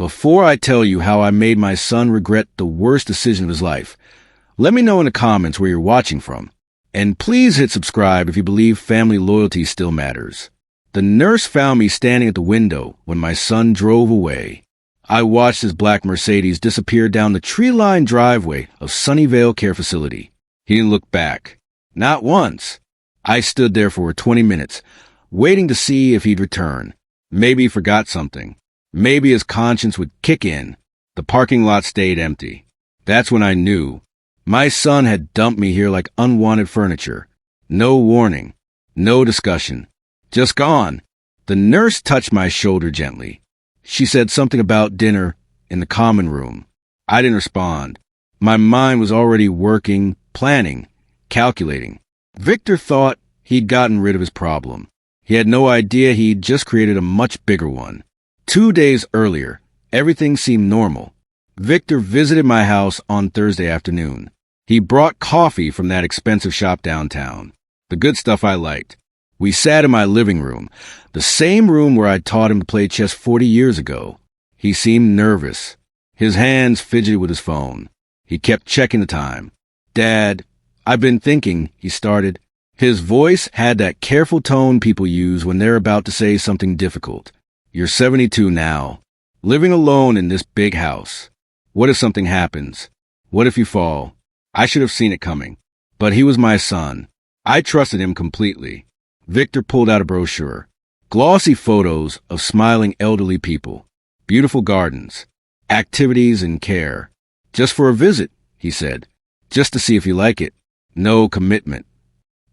Before I tell you how I made my son regret the worst decision of his life, let me know in the comments where you're watching from. And please hit subscribe if you believe family loyalty still matters. The nurse found me standing at the window when my son drove away. I watched his black Mercedes disappear down the tree-lined driveway of Sunnyvale Care Facility. He didn't look back. Not once. I stood there for 20 minutes, waiting to see if he'd return. Maybe he forgot something. Maybe his conscience would kick in. The parking lot stayed empty. That's when I knew. My son had dumped me here like unwanted furniture. No warning. No discussion. Just gone. The nurse touched my shoulder gently. She said something about dinner in the common room. I didn't respond. My mind was already working, planning, calculating. Victor thought he'd gotten rid of his problem. He had no idea he'd just created a much bigger one. 2 days earlier, everything seemed normal. Victor visited my house on Thursday afternoon. He brought coffee from that expensive shop downtown, the good stuff I liked. We sat in my living room, the same room where I'd taught him to play chess 40 years ago. He seemed nervous. His hands fidgeted with his phone. He kept checking the time. "Dad, I've been thinking," he started. His voice had that careful tone people use when they're about to say something difficult. "You're 72 now, living alone in this big house. What if something happens? What if you fall?" I should have seen it coming. But he was my son. I trusted him completely. Victor pulled out a brochure. Glossy photos of smiling elderly people. Beautiful gardens. Activities and care. "Just for a visit," he said. "Just to see if you like it. No commitment."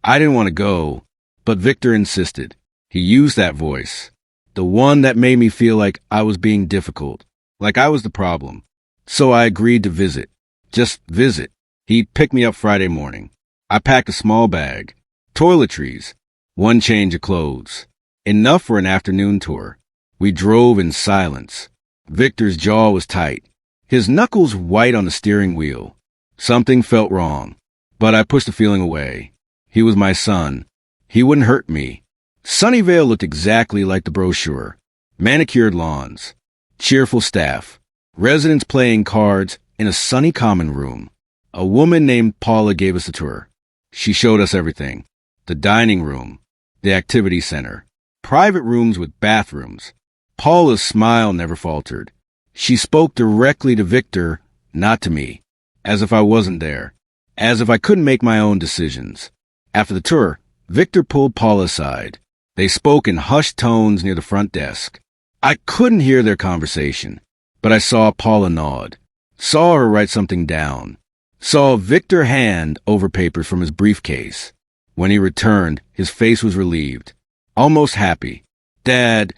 I didn't want to go, but Victor insisted. He used that voice. The one that made me feel like I was being difficult, like I was the problem. So I agreed to visit. Just visit. He'd pick me up Friday morning. I packed a small bag, toiletries, one change of clothes, enough for an afternoon tour. We drove in silence. Victor's jaw was tight, his knuckles white on the steering wheel. Something felt wrong, but I pushed the feeling away. He was my son. He wouldn't hurt me. Sunnyvale looked exactly like the brochure. Manicured lawns, cheerful staff, residents playing cards in a sunny common room. A woman named Paula gave us a tour. She showed us everything. The dining room, the activity center, private rooms with bathrooms. Paula's smile never faltered. She spoke directly to Victor, not to me, as if I wasn't there, as if I couldn't make my own decisions. After the tour, Victor pulled Paula aside. They spoke in hushed tones near the front desk. I couldn't hear their conversation, but I saw Paula nod, saw her write something down, saw Victor hand over papers from his briefcase. When he returned, his face was relieved, almost happy. "Dad,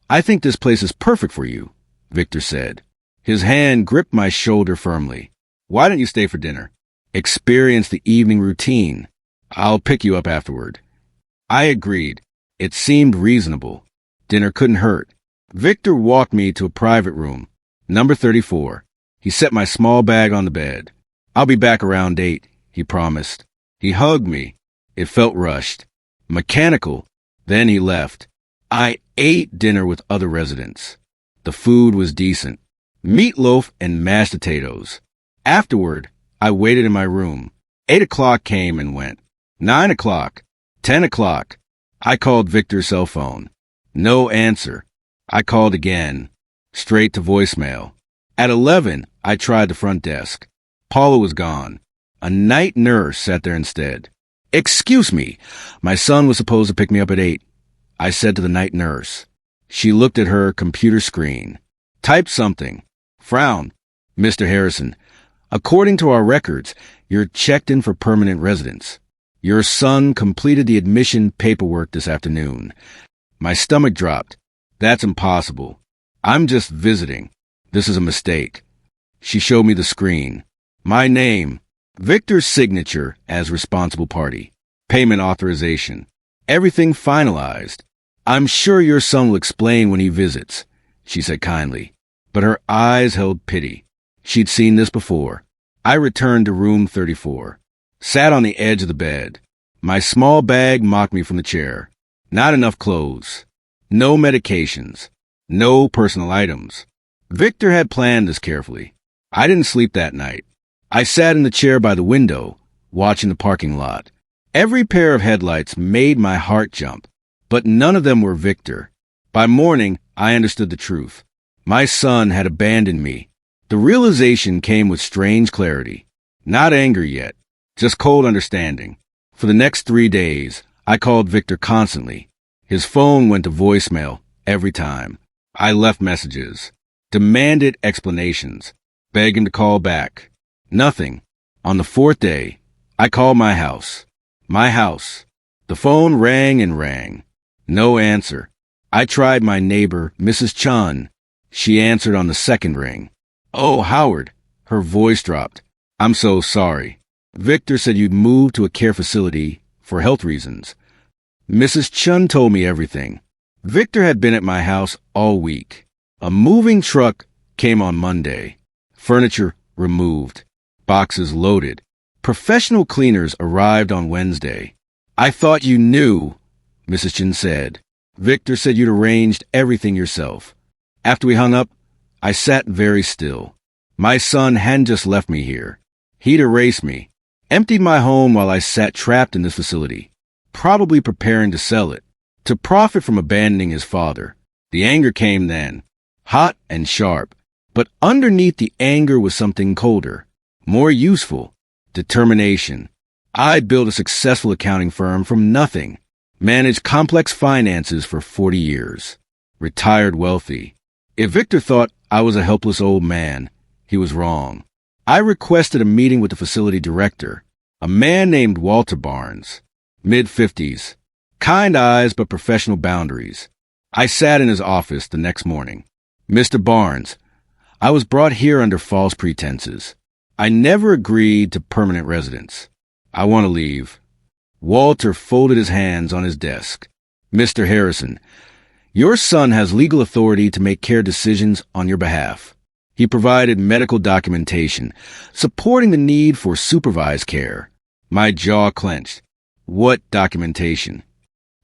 I think this place is perfect for you," Victor said. His hand gripped my shoulder firmly. "Why don't you stay for dinner? Experience the evening routine. I'll pick you up afterward." I agreed. It seemed reasonable. Dinner couldn't hurt. Victor walked me to a private room, number 34. He set my small bag on the bed. "I'll be back around 8, he promised. He hugged me. It felt rushed, mechanical. Then he left. I ate dinner with other residents. The food was decent. Meatloaf and mashed potatoes. Afterward, I waited in my room. 8 o'clock came and went. 9 o'clock. 10 o'clock. I called Victor's cell phone. No answer. I called again. Straight to voicemail. At 11, I tried the front desk. Paula was gone. A night nurse sat there instead. "Excuse me, my son was supposed to pick me up at 8, I said to the night nurse. She looked at her computer screen. Typed something. Frowned. "Mr. Harrison, according to our records, you're checked in for permanent residence. Your son completed the admission paperwork this afternoon." My stomach dropped. "That's impossible. I'm just visiting. This is a mistake." She showed me the screen. My name, Victor's signature as responsible party, payment authorization, everything finalized. "I'm sure your son will explain when he visits," she said kindly, but her eyes held pity. She'd seen this before. I returned to room 34, sat on the edge of the bed. My small bag mocked me from the chair. Not enough clothes. No medications. No personal items. Victor had planned this carefully. I didn't sleep that night. I sat in the chair by the window, watching the parking lot. Every pair of headlights made my heart jump, but none of them were Victor. By morning, I understood the truth. My son had abandoned me. The realization came with strange clarity. Not anger yet, just cold understanding. For the next 3 days, I called Victor constantly. His phone went to voicemail every time. I left messages, demanded explanations, begged him to call back. Nothing. On the 4th day, I called my house. My house. The phone rang and rang. No answer. I tried my neighbor, Mrs. Chun. She answered on the 2nd ring. "Oh, Howard." Her voice dropped. "I'm so sorry. Victor said you'd moved to a care facility for health reasons." Mrs. Chun told me everything. Victor had been at my house all week. A moving truck came on Monday. Furniture removed. Boxes loaded. Professional cleaners arrived on Wednesday. "I thought you knew," Mrs. Chun said. "Victor said you'd arranged everything yourself." After we hung up, I sat very still. My son hadn't just left me here. He'd erased me, emptied my home while I sat trapped in this facility, probably preparing to sell it, to profit from abandoning his father. The anger came then, hot and sharp, but underneath the anger was something colder, more useful, determination. I'd built a successful accounting firm from nothing, managed complex finances for 40 years, retired wealthy. If Victor thought I was a helpless old man, he was wrong. I requested a meeting with the facility director, a man named Walter Barnes, mid-50s, kind eyes but professional boundaries. I sat in his office the next morning. "Mr. Barnes, I was brought here under false pretenses. I never agreed to permanent residence. I want to leave." Walter folded his hands on his desk. "Mr. Harrison, your son has legal authority to make care decisions on your behalf." He provided medical documentation, supporting the need for supervised care. My jaw clenched. "What documentation?"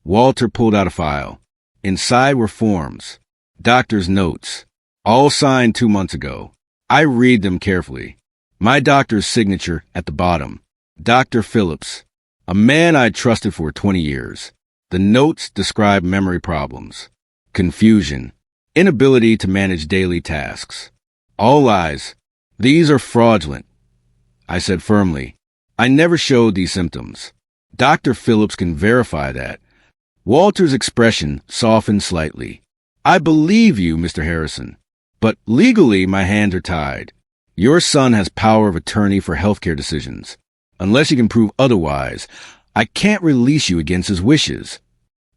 Walter pulled out a file. Inside were forms, doctor's notes, all signed 2 months ago. I read them carefully. My doctor's signature at the bottom. Dr. Phillips, a man I'd trusted for 20 years. The notes describe memory problems, confusion, inability to manage daily tasks. All lies. These are fraudulent, I said firmly. I never showed these symptoms. Dr. Phillips can verify that. Walter's expression softened slightly. "I believe you, Mr. Harrison, but legally my hands are tied. Your son has power of attorney for healthcare decisions. Unless you can prove otherwise, I can't release you against his wishes."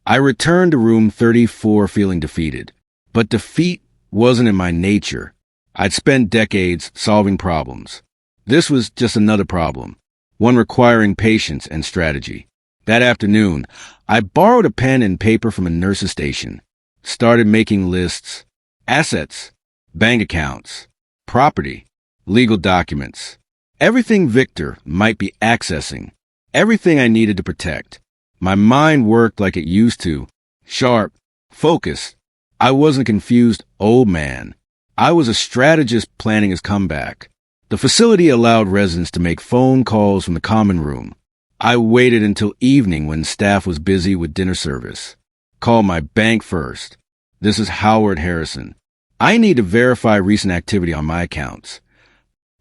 I returned to room 34 feeling defeated. But defeat wasn't in my nature. I'd spent decades solving problems. This was just another problem, one requiring patience and strategy. That afternoon, I borrowed a pen and paper from a nurse's station, started making lists, assets, bank accounts, property, legal documents, everything Victor might be accessing, everything I needed to protect. My mind worked like it used to, sharp, focused. I wasn't a confused old man. I was a strategist planning his comeback. The facility allowed residents to make phone calls from the common room. I waited until evening when staff was busy with dinner service. Called my bank first. "This is Howard Harrison. I need to verify recent activity on my accounts."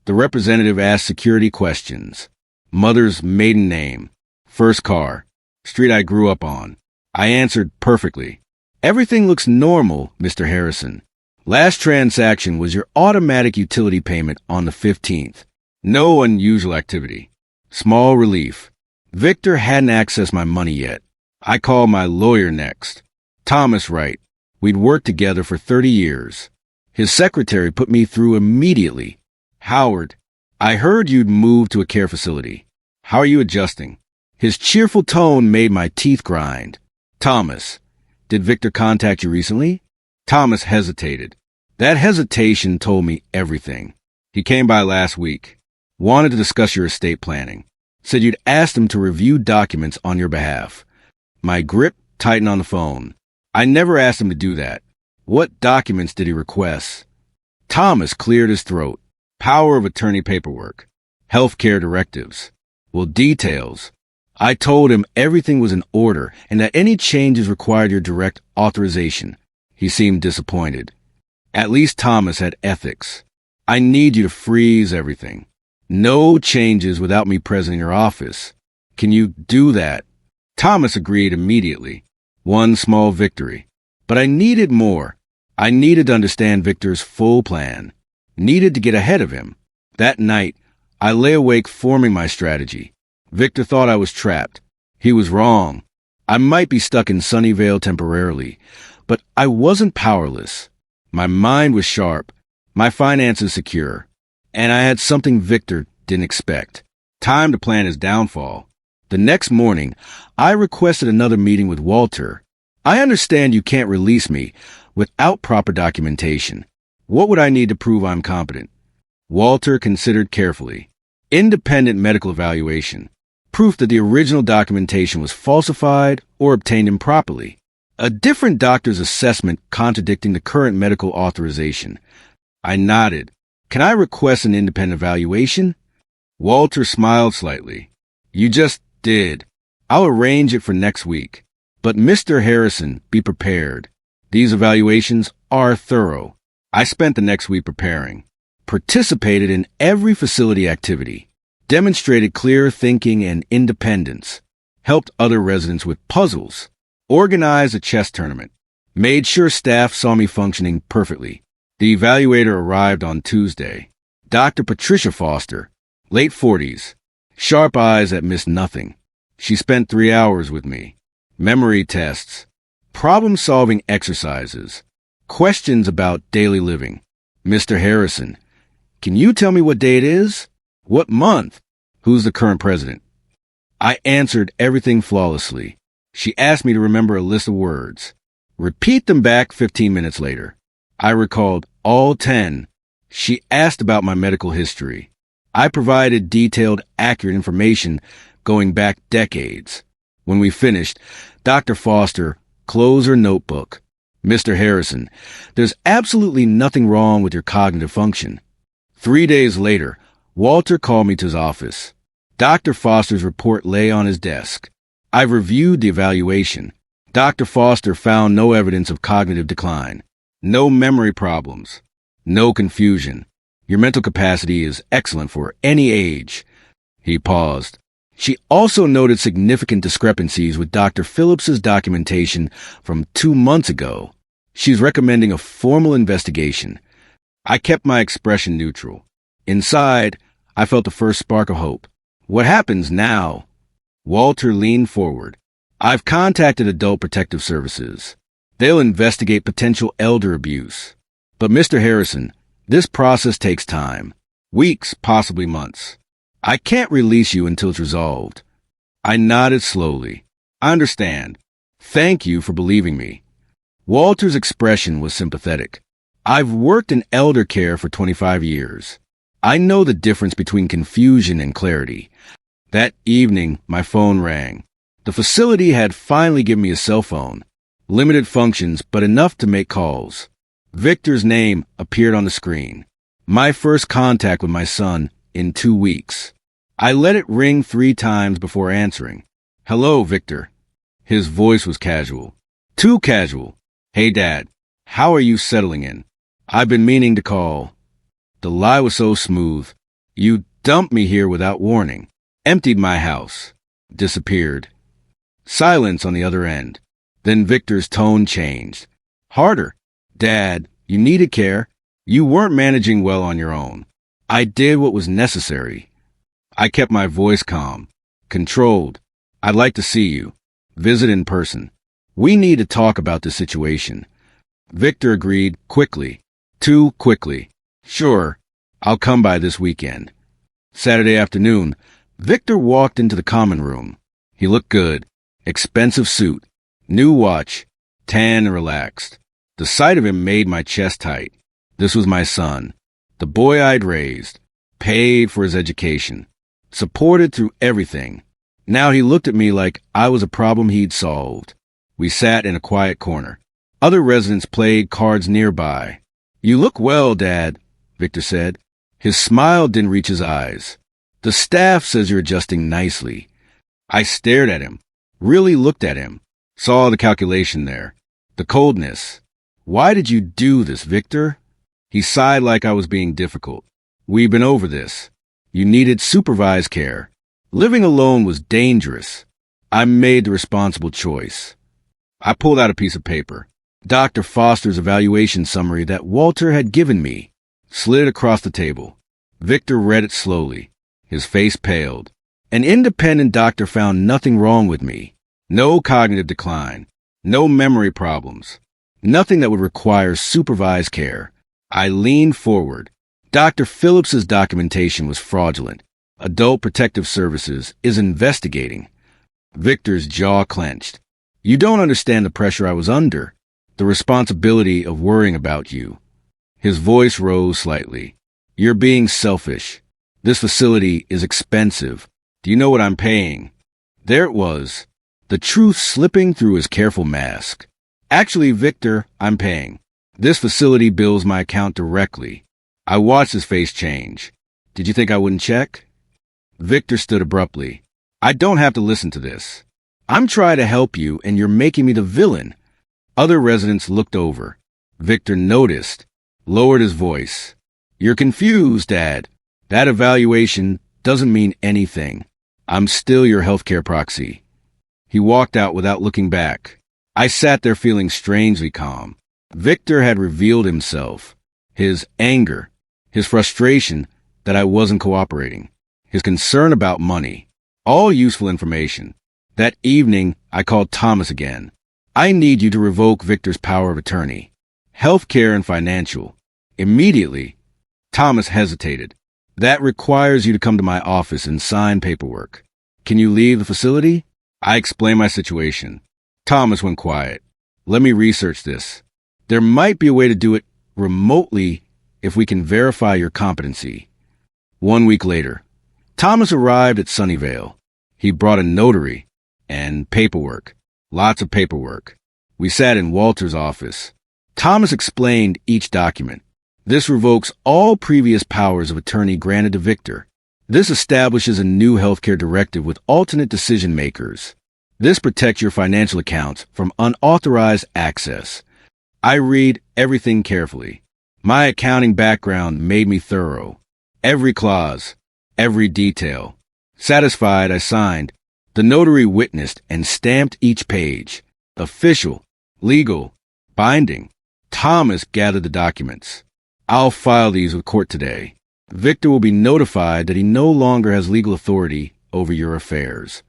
The representative asked security questions. Mother's maiden name, first car, street I grew up on. I answered perfectly. "Everything looks normal, Mr. Harrison. Last transaction was your automatic utility payment on the 15th. No unusual activity. Small relief. Victor hadn't accessed my money yet. I called my lawyer next. Thomas Wright. We'd worked together for 30 years. His secretary put me through immediately. "Howard, I heard you'd moved to a care facility. How are you adjusting?" His cheerful tone made my teeth grind. "Thomas, did Victor contact you recently?" Thomas hesitated. That hesitation told me everything. "He came by last week. Wanted to discuss your estate planning. Said you'd asked him to review documents on your behalf." My grip tightened on the phone. "I never asked him to do that. What documents did he request?" Thomas cleared his throat. Power of attorney paperwork. Healthcare directives. Well, details. I told him everything was in order and that any changes required your direct authorization. He seemed disappointed. At least Thomas had ethics. I need you to freeze everything. No changes without me present in your office. Can you do that? Thomas agreed immediately. One small victory. But I needed more. I needed to understand Victor's full plan. Needed to get ahead of him. That night, I lay awake forming my strategy. Victor thought I was trapped. He was wrong. I might be stuck in Sunnyvale temporarily, but I wasn't powerless. My mind was sharp, my finances secure, and I had something Victor didn't expect. Time to plan his downfall. The next morning, I requested another meeting with Walter. I understand you can't release me without proper documentation. What would I need to prove I'm competent? Walter considered carefully. Independent medical evaluation. Proof that the original documentation was falsified or obtained improperly. A different doctor's assessment contradicting the current medical authorization. I nodded. Can I request an independent evaluation? Walter smiled slightly. You just did. I'll arrange it for next week. But Mr. Harrison, be prepared. These evaluations are thorough. I spent the next week preparing. Participated in every facility activity. Demonstrated clear thinking and independence. Helped other residents with puzzles. Organized a chess tournament. Made sure staff saw me functioning perfectly. The evaluator arrived on Tuesday. Dr. Patricia Foster, late 40s. Sharp eyes that missed nothing. She spent 3 hours with me. Memory tests. Problem-solving exercises. Questions about daily living. Mr. Harrison, can you tell me what day it is? What month? Who's the current president? I answered everything flawlessly. She asked me to remember a list of words. Repeat them back 15 minutes later. I recalled all 10. She asked about my medical history. I provided detailed, accurate information going back decades. When we finished, Dr. Foster closed her notebook. Mr. Harrison, there's absolutely nothing wrong with your cognitive function. 3 days later, Walter called me to his office. Dr. Foster's report lay on his desk. I've reviewed the evaluation. Dr. Foster found no evidence of cognitive decline, no memory problems, no confusion. Your mental capacity is excellent for any age. He paused. She also noted significant discrepancies with Dr. Phillips's documentation from 2 months ago. She's recommending a formal investigation. I kept my expression neutral. Inside, I felt the first spark of hope. What happens now? Walter leaned forward. I've contacted Adult Protective Services. They'll investigate potential elder abuse. But Mr. Harrison, this process takes time. Weeks, possibly months. I can't release you until it's resolved. I nodded slowly. I understand. Thank you for believing me. Walter's expression was sympathetic. I've worked in elder care for 25 years. I know the difference between confusion and clarity. That evening, my phone rang. The facility had finally given me a cell phone. Limited functions, but enough to make calls. Victor's name appeared on the screen. My first contact with my son in 2 weeks. I let it ring 3 times before answering. Hello, Victor. His voice was casual. Too casual. Hey, Dad. How are you settling in? I've been meaning to call. The lie was so smooth. You dumped me here without warning. Emptied my house. Disappeared. Silence on the other end. Then Victor's tone changed. Harder. Dad, you needed care. You weren't managing well on your own. I did what was necessary. I kept my voice calm. Controlled. I'd like to see you. Visit in person. We need to talk about the situation. Victor agreed quickly. Too quickly. Sure, I'll come by this weekend. Saturday afternoon, Victor walked into the common room. He looked good. Expensive suit. New watch. Tan and relaxed. The sight of him made my chest tight. This was my son. The boy I'd raised. Paid for his education. Supported through everything. Now he looked at me like I was a problem he'd solved. We sat in a quiet corner. Other residents played cards nearby. You look well, Dad, Victor said. His smile didn't reach his eyes. The staff says you're adjusting nicely. I stared at him, really looked at him, saw the calculation there, the coldness. Why did you do this, Victor? He sighed like I was being difficult. We've been over this. You needed supervised care. Living alone was dangerous. I made the responsible choice. I pulled out a piece of paper. Dr. Foster's evaluation summary that Walter had given me, slid it across the table. Victor read it slowly. His face paled. An independent doctor found nothing wrong with me. No cognitive decline. No memory problems. Nothing that would require supervised care. I leaned forward. Dr. Phillips's documentation was fraudulent. Adult Protective Services is investigating. Victor's jaw clenched. You don't understand the pressure I was under. The responsibility of worrying about you. His voice rose slightly. You're being selfish. This facility is expensive. Do you know what I'm paying? There it was, the truth slipping through his careful mask. Actually, Victor, I'm paying. This facility bills my account directly. I watched his face change. Did you think I wouldn't check? Victor stood abruptly. I don't have to listen to this. I'm trying to help you, and you're making me the villain. Other residents looked over. Victor noticed, lowered his voice. You're confused, Dad. That evaluation doesn't mean anything. I'm still your healthcare proxy. He walked out without looking back. I sat there feeling strangely calm. Victor had revealed himself. His anger, his frustration that I wasn't cooperating, his concern about money, all useful information. That evening, I called Thomas again. I need you to revoke Victor's power of attorney. Healthcare and financial. Immediately. Thomas hesitated. That requires you to come to my office and sign paperwork. Can you leave the facility? I explained my situation. Thomas went quiet. Let me research this. There might be a way to do it remotely if we can verify your competency. 1 week later, Thomas arrived at Sunnyvale. He brought a notary and paperwork. Lots of paperwork. We sat in Walter's office. Thomas explained each document. This revokes all previous powers of attorney granted to Victor. This establishes a new healthcare directive with alternate decision makers. This protects your financial accounts from unauthorized access. I read everything carefully. My accounting background made me thorough. Every clause, every detail. Satisfied, I signed. The notary witnessed and stamped each page. Official, legal, binding. Thomas gathered the documents. I'll file these with court today. Victor will be notified that he no longer has legal authority over your affairs.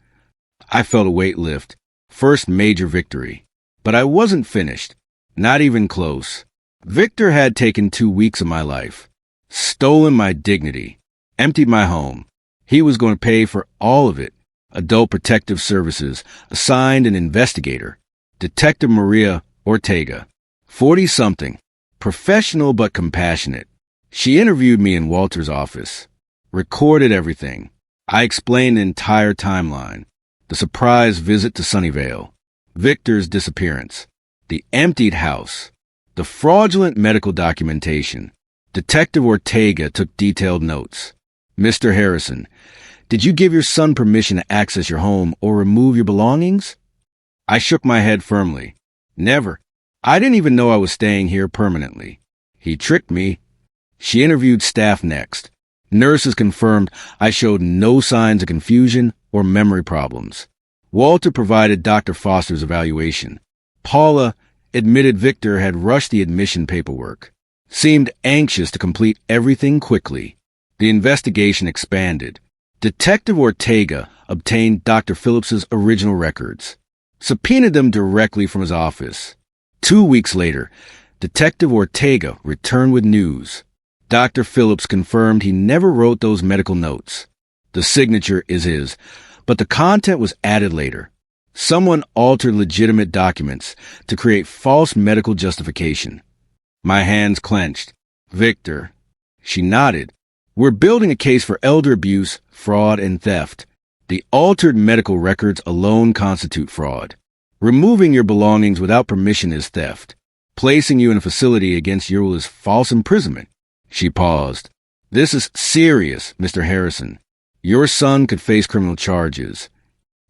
I felt a weight lift. First major victory. But I wasn't finished. Not even close. Victor had taken 2 weeks of my life. Stolen my dignity. Emptied my home. He was going to pay for all of it. Adult Protective Services assigned an investigator. Detective Maria Ortega. 40-something. Professional but compassionate. She interviewed me in Walter's office. Recorded everything. I explained the entire timeline. The surprise visit to Sunnyvale. Victor's disappearance. The emptied house. The fraudulent medical documentation. Detective Ortega took detailed notes. Mr. Harrison, did you give your son permission to access your home or remove your belongings? I shook my head firmly. Never. I didn't even know I was staying here permanently. He tricked me. She interviewed staff next. Nurses confirmed I showed no signs of confusion or memory problems. Walter provided Dr. Foster's evaluation. Paula admitted Victor had rushed the admission paperwork. Seemed anxious to complete everything quickly. The investigation expanded. Detective Ortega obtained Dr. Phillips's original records. Subpoenaed them directly from his office. 2 weeks later, Detective Ortega returned with news. Dr. Phillips confirmed he never wrote those medical notes. The signature is his, but the content was added later. Someone altered legitimate documents to create false medical justification. My hands clenched. Victor. She nodded. We're building a case for elder abuse, fraud, and theft. The altered medical records alone constitute fraud. Removing your belongings without permission is theft. Placing you in a facility against your will is false imprisonment. She paused. This is serious, Mr. Harrison. Your son could face criminal charges.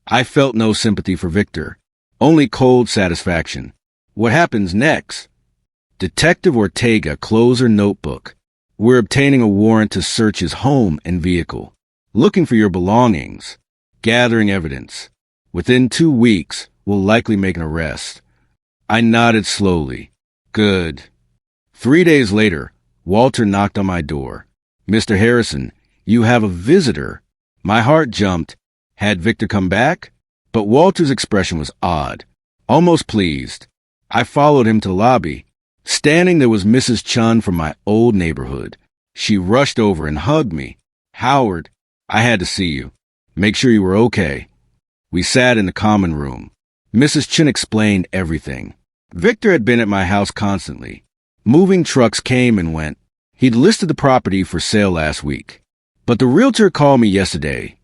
I felt no sympathy for Victor, only cold satisfaction. What happens next? Detective Ortega closed her notebook. We're obtaining a warrant to search his home and vehicle, looking for your belongings, gathering evidence. Within 2 weeks, we'll likely make an arrest. I nodded slowly. Good. 3 days later, Walter knocked on my door. Mr. Harrison, you have a visitor. My heart jumped. Had Victor come back? But Walter's expression was odd, almost pleased. I followed him to the lobby. Standing there was Mrs. Chun from my old neighborhood. She rushed over and hugged me. Howard, I had to see you. Make sure you were okay. We sat in the common room. Mrs. Chun explained everything. Victor had been at my house constantly. Moving trucks came and went. He'd listed the property for sale last week. But the realtor called me yesterday,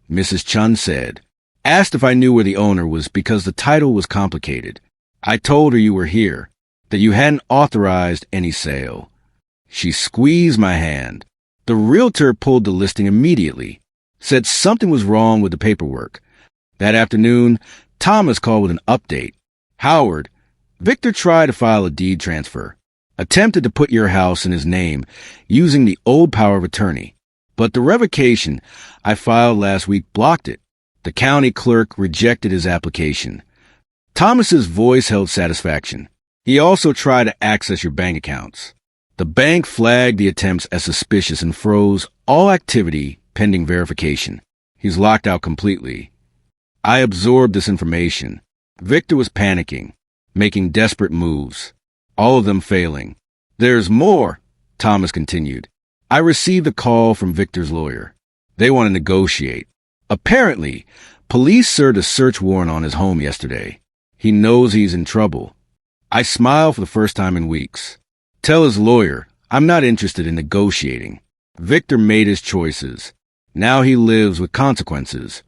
Mrs. Chun said. Asked if I knew where the owner was because the title was complicated. I told her you were here, that you hadn't authorized any sale. She squeezed my hand. The realtor pulled the listing immediately, said something was wrong with the paperwork. That afternoon, Thomas called with an update. Howard, Victor tried to file a deed transfer, attempted to put your house in his name using the old power of attorney. But the revocation I filed last week blocked it. The county clerk rejected his application. Thomas's voice held satisfaction. He also tried to access your bank accounts. The bank flagged the attempts as suspicious and froze all activity pending verification. He's locked out completely. I absorbed this information. Victor was panicking, making desperate moves, all of them failing. There's more, Thomas continued. I received a call from Victor's lawyer. They want to negotiate. Apparently, police served a search warrant on his home yesterday. He knows he's in trouble. I smiled for the first time in weeks. Tell his lawyer, I'm not interested in negotiating. Victor made his choices. Now he lives with consequences.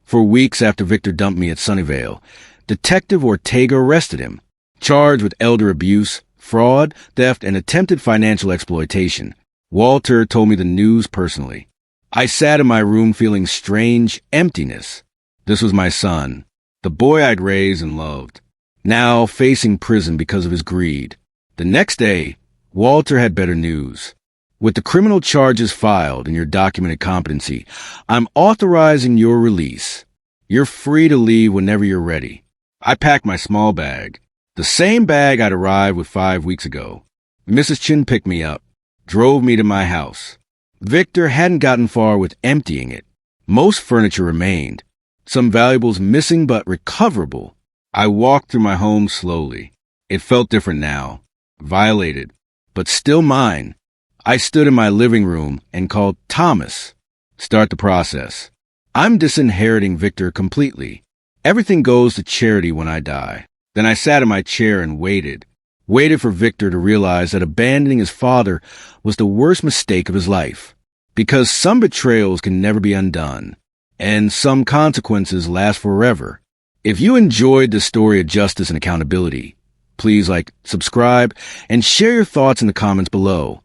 For weeks after Victor dumped me at Sunnyvale, Detective Ortega arrested him, charged with elder abuse, fraud, theft, and attempted financial exploitation. Walter told me the news personally. I sat in my room feeling strange emptiness. This was my son, the boy I'd raised and loved, now facing prison because of his greed. The next day, Walter had better news. With the criminal charges filed and your documented competency, I'm authorizing your release. You're free to leave whenever you're ready. I packed my small bag, the same bag I'd arrived with 5 weeks ago. Mrs. Chin picked me up, drove me to my house. Victor hadn't gotten far with emptying it. Most furniture remained, some valuables missing but recoverable. I walked through my home slowly. It felt different now, violated, but still mine. I stood in my living room and called Thomas. Start the process. I'm disinheriting Victor completely. Everything goes to charity when I die. Then I sat in my chair and waited for Victor to realize that abandoning his father was the worst mistake of his life. Because some betrayals can never be undone, and some consequences last forever. If you enjoyed this story of justice and accountability, please subscribe, and share your thoughts in the comments below.